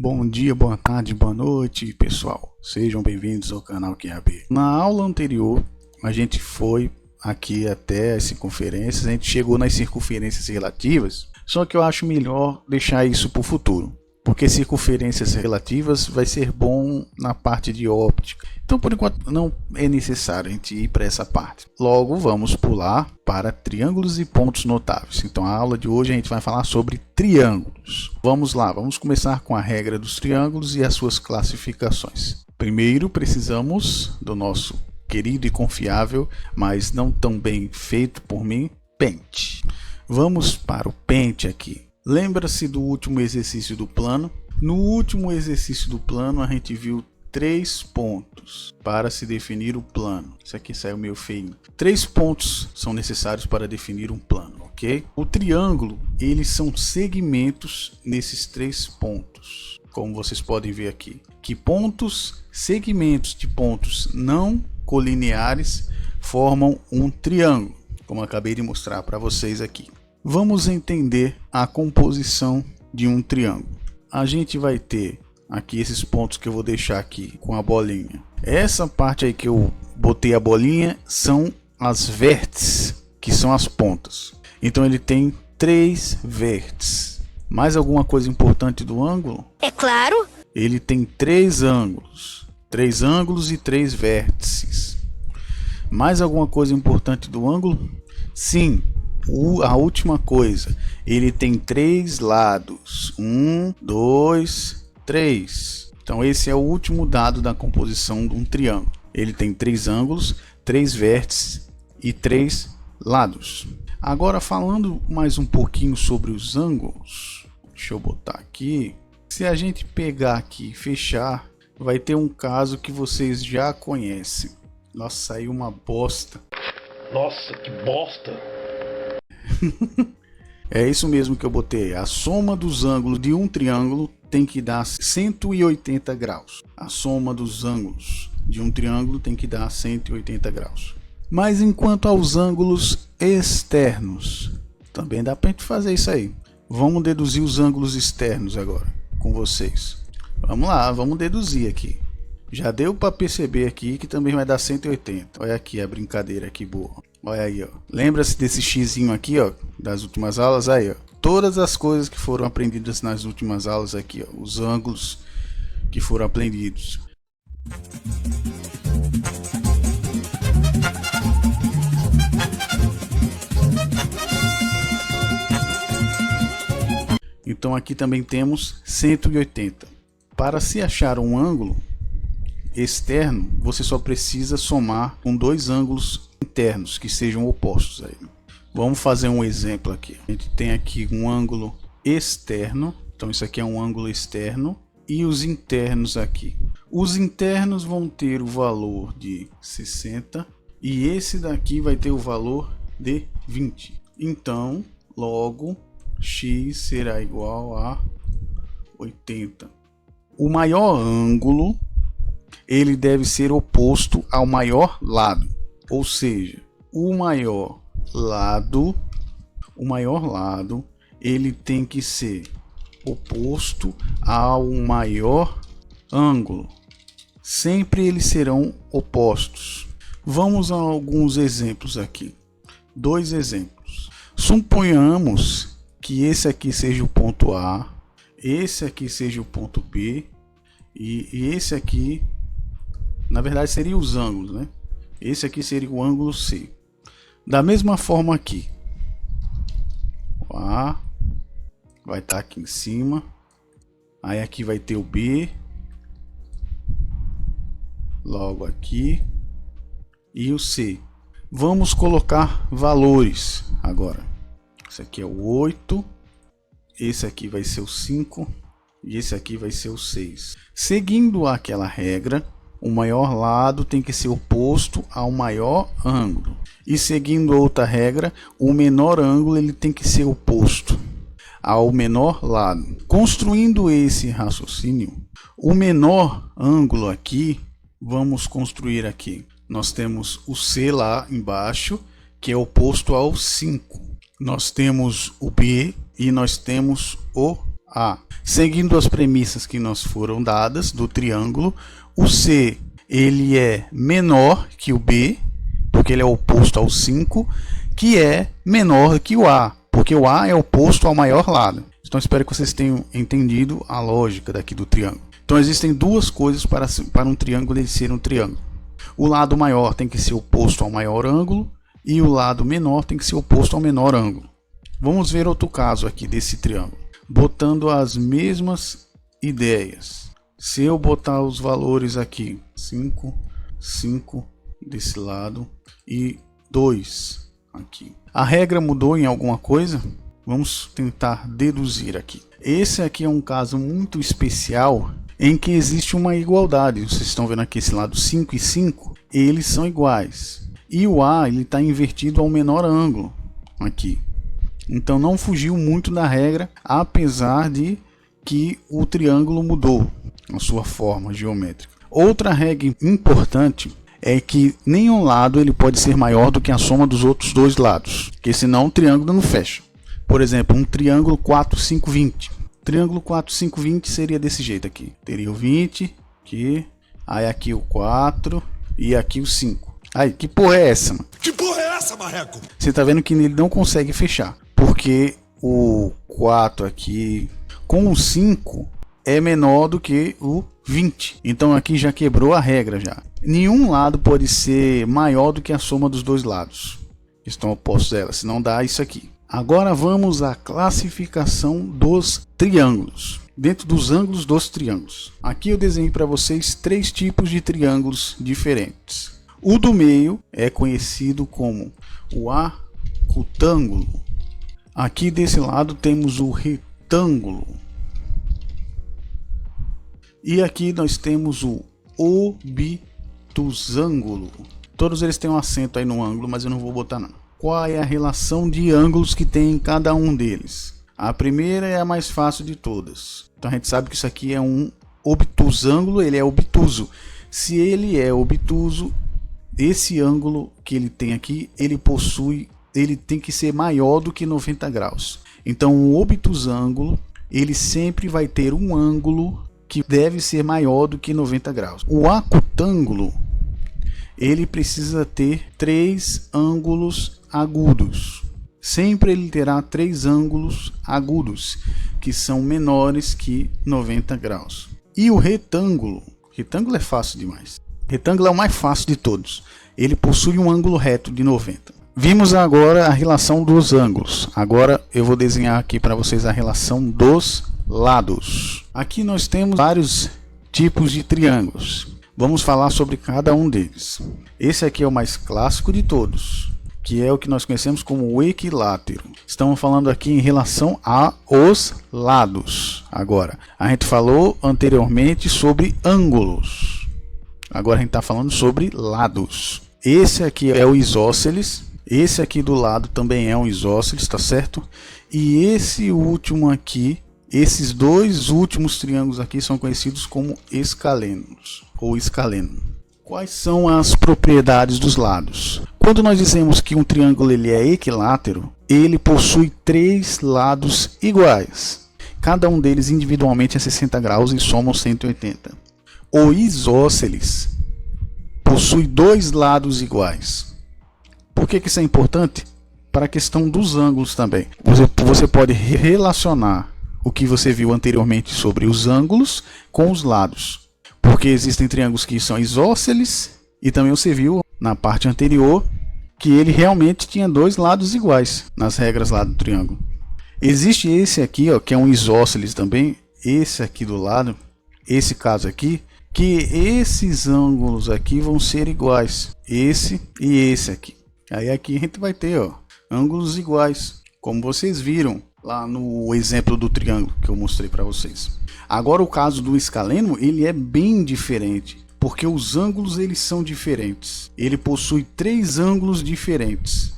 Bom dia, boa tarde, boa noite, pessoal. Sejam bem-vindos ao canal QAB. Na aula anterior, a gente foi aqui até as circunferências, a gente chegou nas circunferências relativas, só que eu acho melhor deixar isso para o futuro, porque circunferências relativas vai ser bom na parte de óptica. Então, por enquanto, não é necessário a gente ir para essa parte. Logo, vamos pular para triângulos e pontos notáveis. Então, a aula de hoje a gente vai falar sobre triângulos. Vamos lá, vamos começar com a regra dos triângulos e as suas classificações. Primeiro, precisamos do nosso querido e confiável, mas não tão bem feito por mim, pente. Vamos para o pente aqui. Lembra-se do último exercício do plano? No último exercício do plano, a gente viu 3 pontos para se definir o plano. Isso aqui saiu meio feio. 3 pontos são necessários para definir um plano, ok? O triângulo, eles são segmentos nesses 3 pontos, como vocês podem ver aqui. Que pontos, segmentos de pontos não colineares formam um triângulo, como eu acabei de mostrar para vocês aqui. Vamos entender a composição de um triângulo. A gente vai ter aqui esses pontos que eu vou deixar aqui com a bolinha. Essa parte aí que eu botei a bolinha são as vértices, que são as pontas. Então ele tem 3 vértices. Mais alguma coisa importante do ângulo? É claro. Ele tem 3 ângulos. 3 ângulos e 3 vértices. Mais alguma coisa importante do ângulo? Sim. A última coisa, ele tem 3 lados. 1, 2, 3. Então esse é o último dado da composição de um triângulo. Ele tem 3 ângulos, 3 vértices e 3 lados. Agora, falando mais um pouquinho sobre os ângulos, deixa eu botar aqui. Se a gente pegar aqui e fechar, vai ter um caso que vocês já conhecem. Nossa, saiu uma bosta. Nossa, que bosta! É isso mesmo que eu botei. A soma dos ângulos de um triângulo tem que dar 180 graus. A soma dos ângulos de um triângulo tem que dar 180 graus. Mas enquanto aos ângulos externos, também dá para a gente fazer isso aí. Vamos deduzir os ângulos externos agora com vocês. Vamos lá, vamos deduzir aqui. Já deu para perceber aqui que também vai dar 180. Olha aqui a brincadeira aqui boa. Olha aí, ó. Lembra-se desse xizinho aqui, ó, das últimas aulas aí, ó. Todas as coisas que foram aprendidas nas últimas aulas aqui, ó, os ângulos que foram aprendidos. Então aqui também temos 180. Para se achar um ângulo externo, você só precisa somar com 2 ângulos internos que sejam opostos aí. Vamos fazer um exemplo aqui. A gente tem aqui um ângulo externo, então isso aqui é um ângulo externo, e os internos aqui. Os internos vão ter o valor de 60 e esse daqui vai ter o valor de 20. Então, logo, x será igual a 80. O maior ângulo, ele deve ser oposto ao maior lado. Ou seja, o maior lado, ele tem que ser oposto ao maior ângulo. Sempre eles serão opostos. Vamos a alguns exemplos aqui. 2 exemplos. Suponhamos que esse aqui seja o ponto A, esse aqui seja o ponto B e esse aqui, na verdade, seria os ângulos, né? Esse aqui seria o ângulo C. Da mesma forma aqui, o A vai estar aqui em cima, aí aqui vai ter o B, logo aqui, e o C. Vamos colocar valores agora. Esse aqui é o 8, esse aqui vai ser o 5 e esse aqui vai ser o 6. Seguindo aquela regra, o maior lado tem que ser oposto ao maior ângulo. E seguindo outra regra, o menor ângulo ele tem que ser oposto ao menor lado. Construindo esse raciocínio, o menor ângulo aqui, vamos construir aqui. Nós temos o C lá embaixo, que é oposto ao 5. Nós temos o B e nós temos o A. Seguindo as premissas que nos foram dadas do triângulo, o C ele é menor que o B, porque ele é oposto ao 5, que é menor que o A, porque o A é oposto ao maior lado. Então espero que vocês tenham entendido a lógica daqui do triângulo. Então existem duas coisas para um triângulo ele ser um triângulo. O lado maior tem que ser oposto ao maior ângulo e o lado menor tem que ser oposto ao menor ângulo. Vamos ver outro caso aqui desse triângulo, botando as mesmas ideias. Se eu botar os valores aqui, 5, 5 desse lado e 2 aqui. A regra mudou em alguma coisa? Vamos tentar deduzir aqui. Esse aqui é um caso muito especial em que existe uma igualdade. Vocês estão vendo aqui esse lado 5 e 5, eles são iguais. E o A ele está invertido ao menor ângulo aqui. Então não fugiu muito da regra, apesar de que o triângulo mudou a sua forma geométrica. Outra regra importante é que nenhum lado ele pode ser maior do que a soma dos outros dois lados, porque senão o triângulo não fecha. Por exemplo, um triângulo 4, 5, 20. Triângulo 4, 5, 20 seria desse jeito aqui. Teria o 20 aqui, aí aqui o 4 e aqui o 5. Aí, que porra é essa, mano? Que porra é essa, marreco? Você tá vendo que ele não consegue fechar, porque o 4 aqui com o 5 é menor do que o 20. Então aqui já quebrou a regra já. Nenhum lado pode ser maior do que a soma dos dois lados que estão opostos a ela, senão dá isso aqui. Agora vamos à classificação dos triângulos. Dentro dos ângulos dos triângulos. Aqui eu desenhei para vocês 3 tipos de triângulos diferentes. O do meio é conhecido como o acutângulo. Aqui desse lado temos o retângulo. E aqui nós temos o obtusângulo. Todos eles têm um acento aí no ângulo, mas eu não vou botar não. Qual é a relação de ângulos que tem em cada um deles? A primeira é a mais fácil de todas. Então a gente sabe que isso aqui é um obtusângulo, ele é obtuso. Se ele é obtuso, esse ângulo que ele tem aqui, ele tem que ser maior do que 90 graus. Então o obtusângulo, ele sempre vai ter um ângulo que deve ser maior do que 90 graus. O acutângulo, ele precisa ter 3 ângulos agudos. Sempre ele terá 3 ângulos agudos, que são menores que 90 graus. E o retângulo é fácil demais. Retângulo é o mais fácil de todos. Ele possui um ângulo reto de 90. Vimos agora a relação dos ângulos. Agora eu vou desenhar aqui para vocês a relação dos lados. Aqui nós temos vários tipos de triângulos. Vamos falar sobre cada um deles. Esse aqui é o mais clássico de todos, que é o que nós conhecemos como o equilátero. Estamos falando aqui em relação aos lados. Agora, a gente falou anteriormente sobre ângulos. Agora a gente está falando sobre lados. Esse aqui é o isósceles. Esse aqui do lado também é um isósceles, tá certo? E esse último aqui, esses dois últimos triângulos aqui são conhecidos como escalenos ou escaleno. Quais são as propriedades dos lados? Quando nós dizemos que um triângulo ele é equilátero, ele possui 3 lados iguais. Cada um deles individualmente é 60 graus e somam 180. O isósceles possui 2 lados iguais. Por que isso é importante? Para a questão dos ângulos também. Você pode relacionar o que você viu anteriormente sobre os ângulos com os lados. Porque existem triângulos que são isósceles e também você viu na parte anterior que ele realmente tinha 2 lados iguais nas regras lá do triângulo. Existe esse aqui, ó, que é um isósceles também, esse aqui do lado, esse caso aqui, que esses ângulos aqui vão ser iguais, esse e esse aqui. Aí aqui a gente vai ter, ó, ângulos iguais, como vocês viram lá no exemplo do triângulo que eu mostrei para vocês. Agora o caso do escaleno, ele é bem diferente, porque os ângulos eles são diferentes. Ele possui 3 ângulos diferentes.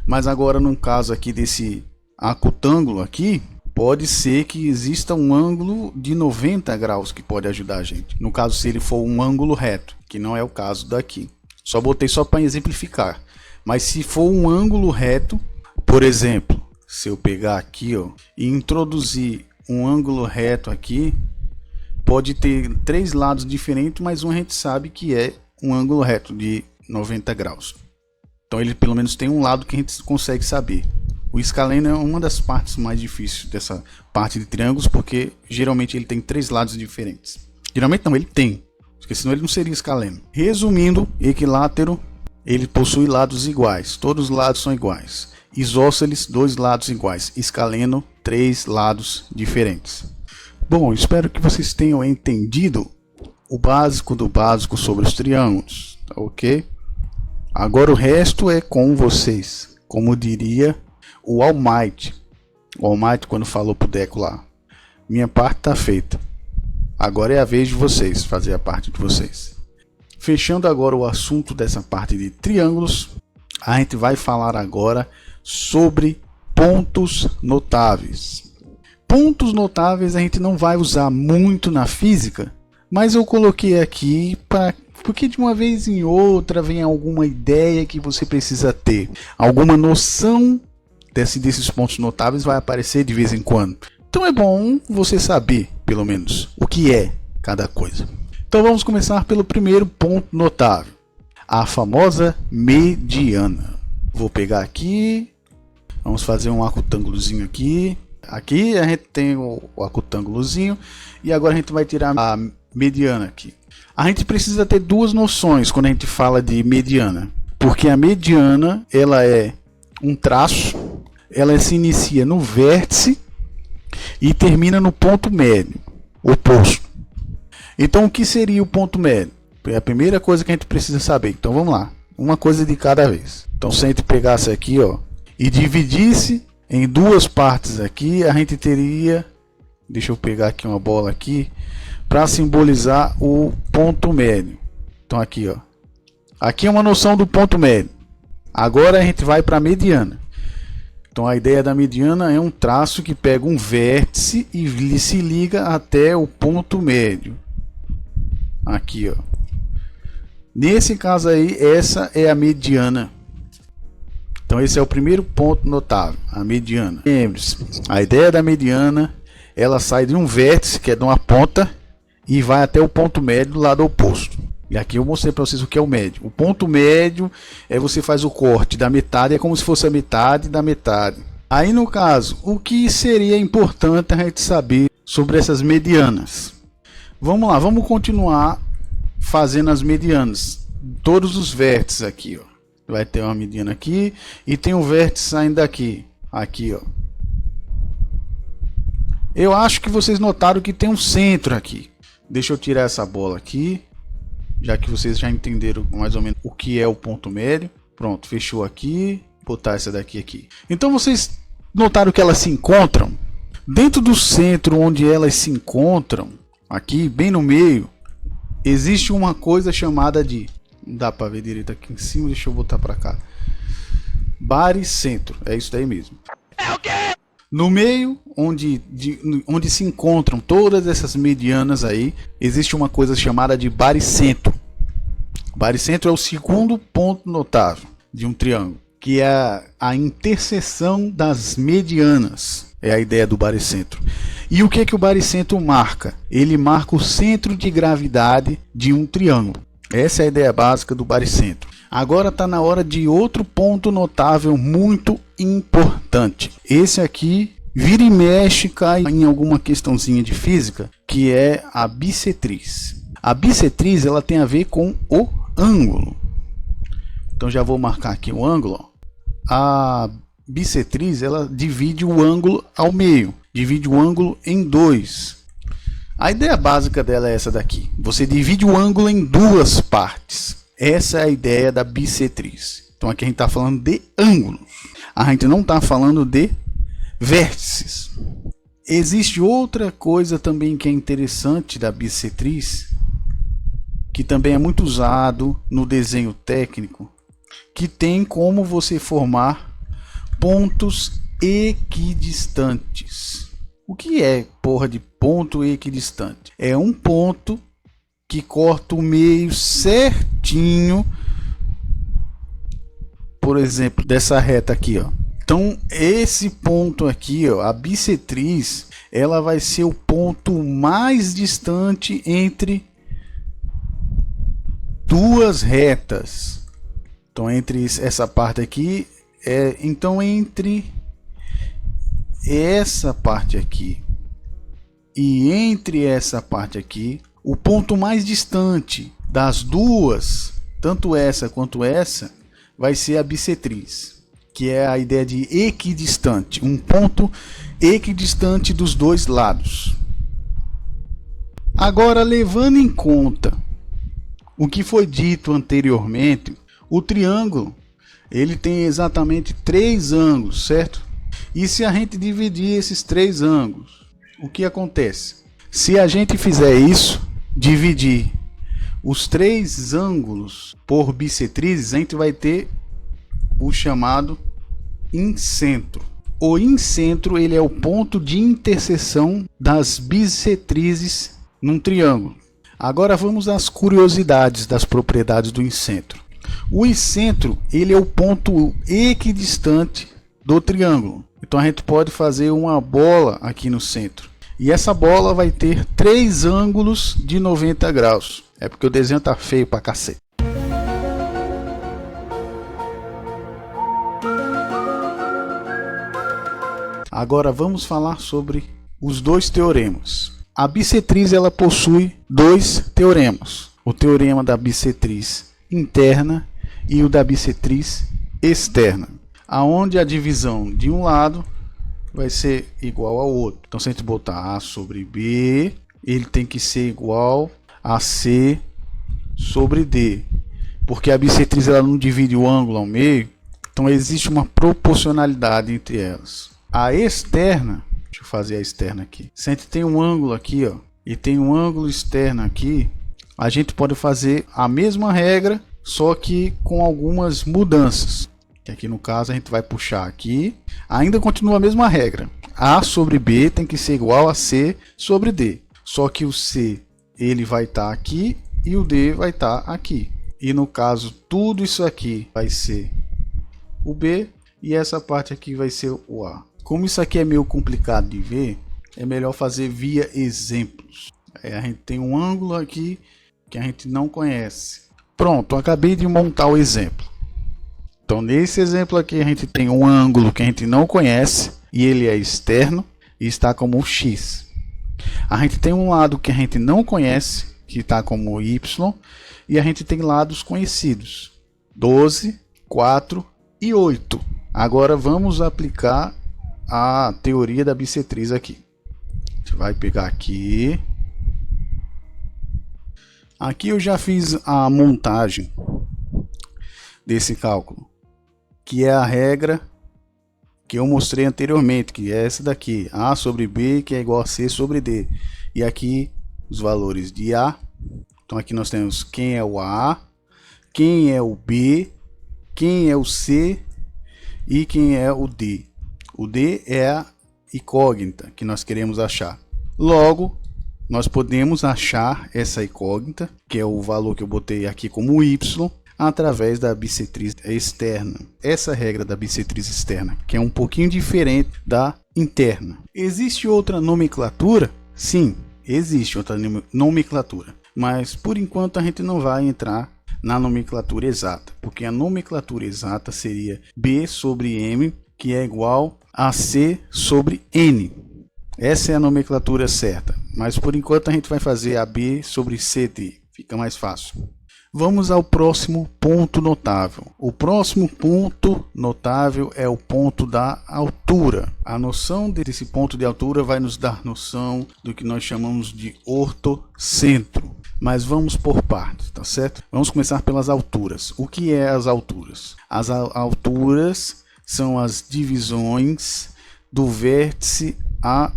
Mas agora no caso aqui desse acutângulo aqui, pode ser que exista um ângulo de 90 graus que pode ajudar a gente. No caso, se ele for um ângulo reto, que não é o caso daqui. Só botei só para exemplificar. Mas se for um ângulo reto, por exemplo, se eu pegar aqui, ó, e introduzir um ângulo reto aqui pode ter 3 lados diferentes, mas um a gente sabe que é um ângulo reto de 90 graus. Então ele pelo menos tem um lado que a gente consegue saber. O escaleno é uma das partes mais difíceis dessa parte de triângulos, porque geralmente ele tem 3 lados diferentes. Geralmente não, ele tem, porque senão ele não seria escaleno. Resumindo, equilátero, ele possui lados iguais, todos os lados são iguais. Isósceles, 2 lados iguais. Escaleno, 3 lados diferentes. Bom, espero que vocês tenham entendido o básico do básico sobre os triângulos, tá ok? Agora o resto é com vocês, como diria o All Might. O All Might quando falou pro Deco lá, minha parte tá feita. Agora é a vez de vocês fazer a parte de vocês. Fechando agora o assunto dessa parte de triângulos, a gente vai falar agora sobre pontos notáveis. Pontos notáveis a gente não vai usar muito na física, mas eu coloquei aqui porque de uma vez em outra vem alguma ideia que você precisa ter, alguma noção desses pontos notáveis vai aparecer de vez em quando. Então é bom você saber, pelo menos, o que é cada coisa. Então vamos começar pelo primeiro ponto notável, a famosa mediana. Vou pegar aqui, vamos fazer um acutângulozinho aqui. Aqui a gente tem o acutângulozinho e agora a gente vai tirar a mediana aqui. A gente precisa ter 2 noções quando a gente fala de mediana, porque a mediana ela é um traço, ela se inicia no vértice e termina no ponto médio oposto. Então o que seria o ponto médio? É a primeira coisa que a gente precisa saber. Então vamos lá, uma coisa de cada vez. Então se a gente pegasse aqui, ó, e dividisse em 2 partes aqui, a gente teria, deixa eu pegar aqui uma bola aqui para simbolizar o ponto médio. Então aqui, ó, aqui é uma noção do ponto médio. Agora a gente vai para a mediana. Então a ideia da mediana é um traço que pega um vértice e se liga até o ponto médio. Aqui, ó. Nesse caso aí, essa é a mediana. Então esse é o primeiro ponto notável, a mediana. Lembre-se, a ideia da mediana, ela sai de um vértice, que é de uma ponta, e vai até o ponto médio do lado oposto. E aqui eu mostrei para vocês o que é o médio. O ponto médio é você faz o corte da metade, é como se fosse a metade da metade. Aí no caso, o que seria importante a gente saber sobre essas medianas? Vamos lá, vamos continuar fazendo as medianas. Todos os vértices aqui, ó. Vai ter uma mediana aqui e tem um vértice saindo daqui. Aqui, ó. Eu acho que vocês notaram que tem um centro aqui. Deixa eu tirar essa bola aqui, já que vocês já entenderam mais ou menos o que é o ponto médio. Pronto, fechou aqui. Botar essa daqui aqui. Então vocês notaram que elas se encontram? Dentro do centro onde elas se encontram, aqui bem no meio, existe uma coisa chamada de... Não dá para ver direito aqui em cima, deixa eu botar para cá. Baricentro, é isso daí mesmo. É o quê? No meio, onde se encontram todas essas medianas aí, existe uma coisa chamada de baricentro. Baricentro é o segundo ponto notável de um triângulo, que é a interseção das medianas. É a ideia do baricentro. E o que o baricentro marca? Ele marca o centro de gravidade de um triângulo. Essa é a ideia básica do baricentro. Agora está na hora de outro ponto notável muito importante. Esse aqui vira e mexe, cai em alguma questãozinha de física, que é a bissetriz. A bissetriz ela tem a ver com o ângulo. Então já vou marcar aqui o ângulo. A bissetriz ela divide o ângulo ao meio, divide o ângulo em 2. A ideia básica dela é essa daqui. Você divide o ângulo em 2 partes. Essa é a ideia da bissetriz. Então aqui a gente está falando de ângulos. A gente não está falando de vértices. Existe outra coisa também que é interessante da bissetriz, que também é muito usado no desenho técnico, que tem como você formar pontos equidistantes. O que é porra de ponto equidistante? É um ponto que corta o meio certinho, por exemplo, dessa reta aqui, ó. Então esse ponto aqui, ó, a bissetriz, ela vai ser o ponto mais distante entre duas retas. Então entre essa parte aqui, então entre essa parte aqui e entre essa parte aqui, o ponto mais distante das duas, tanto essa quanto essa, vai ser a bissetriz, que é a ideia de equidistante, um ponto equidistante dos dois lados. Agora, levando em conta o que foi dito anteriormente, o triângulo ele tem exatamente 3 ângulos, certo? E se a gente dividir esses 3 ângulos, o que acontece? Se a gente fizer isso, dividir os 3 ângulos por bissetrizes, a gente vai ter o chamado incentro. O incentro ele é o ponto de interseção das bissetrizes num triângulo. Agora vamos às curiosidades das propriedades do incentro. O incentro ele é o ponto equidistante do triângulo. Então a gente pode fazer uma bola aqui no centro. E essa bola vai ter 3 ângulos de 90 graus. É porque o desenho tá feio pra cacete. Agora vamos falar sobre os 2 teoremas. A bissetriz ela possui 2 teoremas. O teorema da bissetriz interna e o da bissetriz externa, aonde a divisão de um lado vai ser igual ao outro. Então se a gente botar A sobre B, ele tem que ser igual a C sobre D, porque a bissetriz ela não divide o ângulo ao meio, então existe uma proporcionalidade entre elas. A externa, deixa eu fazer a externa aqui. Se a gente tem um ângulo aqui, ó, e tem um ângulo externo aqui, a gente pode fazer a mesma regra, só que com algumas mudanças. Que aqui no caso a gente vai puxar aqui, ainda continua a mesma regra. A sobre B tem que ser igual a C sobre D. Só que o C ele vai estar aqui e o D vai estar aqui. E no caso tudo isso aqui vai ser o B e essa parte aqui vai ser o A. Como isso aqui é meio complicado de ver, é melhor fazer via exemplos. A gente tem um ângulo aqui que a gente não conhece. Pronto, acabei de montar o exemplo. Então nesse exemplo aqui a gente tem um ângulo que a gente não conhece e ele é externo e está como X. A gente tem um lado que a gente não conhece, que está como Y, e a gente tem lados conhecidos, 12, 4 e 8. Agora vamos aplicar a teoria da bissetriz aqui. A gente vai pegar aqui. Aqui eu já fiz a montagem desse cálculo, que é a regra que eu mostrei anteriormente, que é essa daqui, A sobre B, que é igual a C sobre D. E aqui os valores de A. Então aqui nós temos quem é o A, quem é o B, quem é o C e quem é o D. O D é a incógnita que nós queremos achar. Logo, nós podemos achar essa incógnita, que é o valor que eu botei aqui como Y, através da bissetriz externa. Essa regra da bissetriz externa, que é um pouquinho diferente da interna. Existe outra nomenclatura? Sim, existe outra nomenclatura. Mas por enquanto a gente não vai entrar na nomenclatura exata, porque a nomenclatura exata seria B sobre M, que é igual a C sobre N. Essa é a nomenclatura certa, mas por enquanto a gente vai fazer a B sobre CD, fica mais fácil. Vamos ao próximo ponto notável. O próximo ponto notável é o ponto da altura. A noção desse ponto de altura vai nos dar noção do que nós chamamos de ortocentro. Mas vamos por partes, tá certo? Vamos começar pelas alturas. O que é as alturas? As alturas são as divisões do vértice a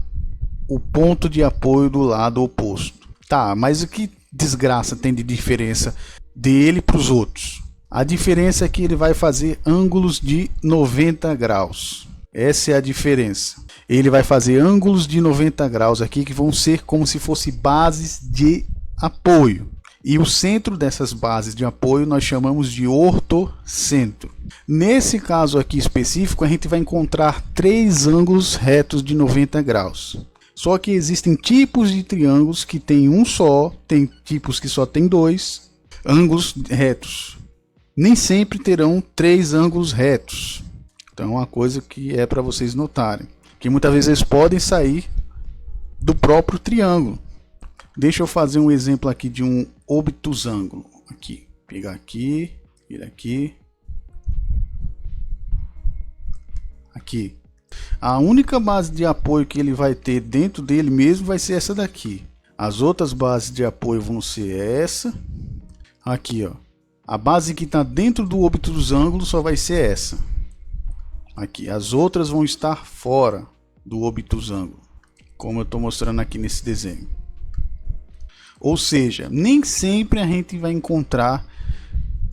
o ponto de apoio do lado oposto. Tá, mas o que desgraça tem de diferença dele para os outros? A diferença é que ele vai fazer ângulos de 90 graus. Essa é a diferença. Ele vai fazer ângulos de 90 graus aqui que vão ser como se fossem bases de apoio. E o centro dessas bases de apoio nós chamamos de ortocentro. Nesse caso aqui específico, a gente vai encontrar 3 ângulos retos de 90 graus. Só que existem tipos de triângulos que tem um só, tem tipos que só tem dois ângulos retos. Nem sempre terão 3 ângulos retos. Então é uma coisa que é para vocês notarem, que muitas vezes eles podem sair do próprio triângulo. Deixa eu fazer um exemplo aqui de um obtusângulo. Aqui, pegar aqui, vir aqui. Aqui. A única base de apoio que ele vai ter dentro dele mesmo vai ser essa daqui. As outras bases de apoio vão ser essa. Aqui, ó. A base que está dentro do obtusângulo só vai ser essa. Aqui. As outras vão estar fora do obtusângulo, como eu estou mostrando aqui nesse desenho. Ou seja, nem sempre a gente vai encontrar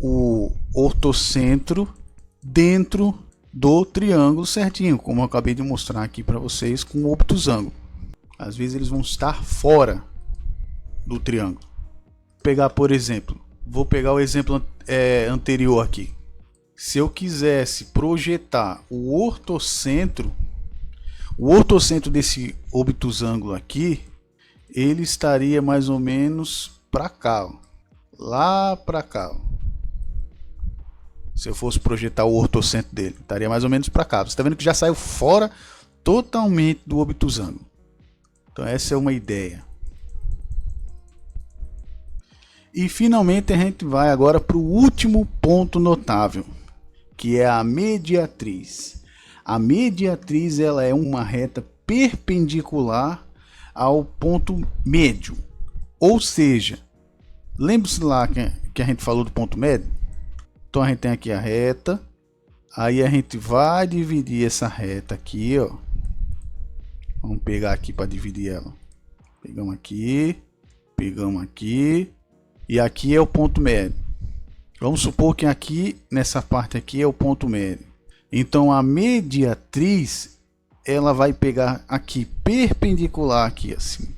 o ortocentro dentro do triângulo certinho, como eu acabei de mostrar aqui para vocês com o obtusângulo. Às vezes eles vão estar fora do triângulo. Vou pegar, por exemplo, vou pegar o exemplo anterior aqui. Se eu quisesse projetar o ortocentro desse obtusângulo aqui, ele estaria mais ou menos para cá, ó. Lá para cá, ó. Se eu fosse projetar o ortocentro dele, estaria mais ou menos para cá. Você está vendo que já saiu fora totalmente do obtusângulo. Então essa é uma ideia. E finalmente a gente vai agora para o último ponto notável, que é a mediatriz. A mediatriz ela é uma reta perpendicular ao ponto médio. Ou seja, lembre-se lá que a gente falou do ponto médio? Então a gente tem aqui a reta, aí a gente vai dividir essa reta aqui, ó. Vamos pegar aqui para dividir ela. Pegamos aqui, e aqui é o ponto médio. Vamos supor que aqui, nessa parte aqui, é o ponto médio. Então a mediatriz, ela vai pegar aqui, perpendicular aqui, assim.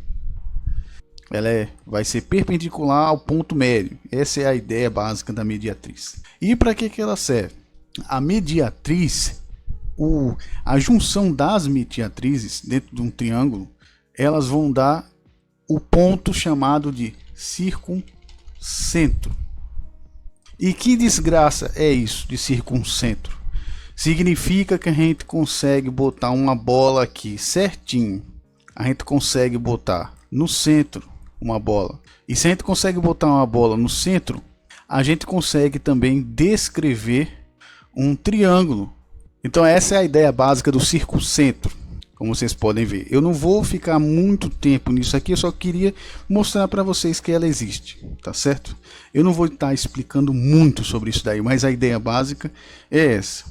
Ela vai ser perpendicular ao ponto médio. Essa é a ideia básica da mediatriz. E para que ela serve? A mediatriz, a junção das mediatrizes dentro de um triângulo, elas vão dar o ponto chamado de circuncentro. E que desgraça é isso de circuncentro? Significa que a gente consegue botar uma bola aqui certinho. A gente consegue botar no centro uma bola. E se a gente consegue botar uma bola no centro, a gente consegue também descrever um triângulo. Então essa é a ideia básica do circuncentro, como vocês podem ver. Eu não vou ficar muito tempo nisso aqui, eu só queria mostrar para vocês que ela existe, tá certo? Eu não vou estar explicando muito sobre isso daí, mas a ideia básica é essa.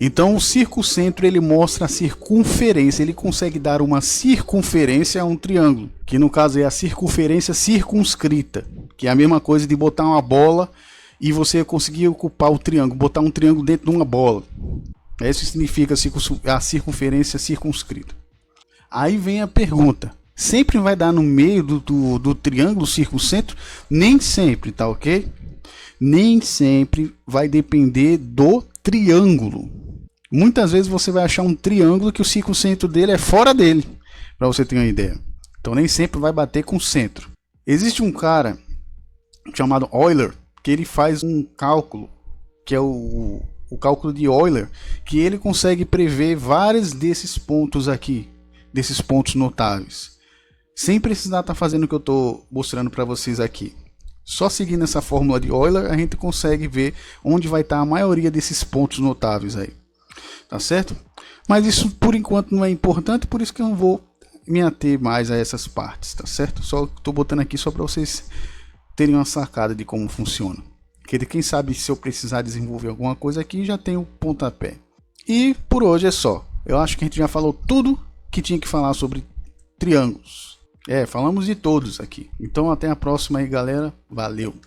Então o circuncentro ele mostra a circunferência, ele consegue dar uma circunferência a um triângulo, que no caso é a circunferência circunscrita, que é a mesma coisa de botar uma bola e você conseguir ocupar o triângulo, botar um triângulo dentro de uma bola. Isso significa a circunferência circunscrita. Aí vem a pergunta, sempre vai dar no meio do triângulo circuncentro? Nem sempre, tá ok? Nem sempre vai depender do triângulo. Muitas vezes você vai achar um triângulo que o circuncentro dele é fora dele, para você ter uma ideia. Então nem sempre vai bater com o centro. Existe um cara chamado Euler, que ele faz um cálculo, que é o cálculo de Euler, que ele consegue prever vários desses pontos aqui, desses pontos notáveis, sem precisar estar fazendo o que eu estou mostrando para vocês aqui. Só seguindo essa fórmula de Euler, a gente consegue ver onde vai estar a maioria desses pontos notáveis aí. Tá certo? Mas isso por enquanto não é importante, por isso que eu não vou me ater mais a essas partes, tá certo? Só estou botando aqui só para vocês terem uma sacada de como funciona. Porque quem sabe se eu precisar desenvolver alguma coisa aqui, já tem o pontapé. E por hoje é só. Eu acho que a gente já falou tudo que tinha que falar sobre triângulos. Falamos de todos aqui. Então até a próxima aí, galera. Valeu!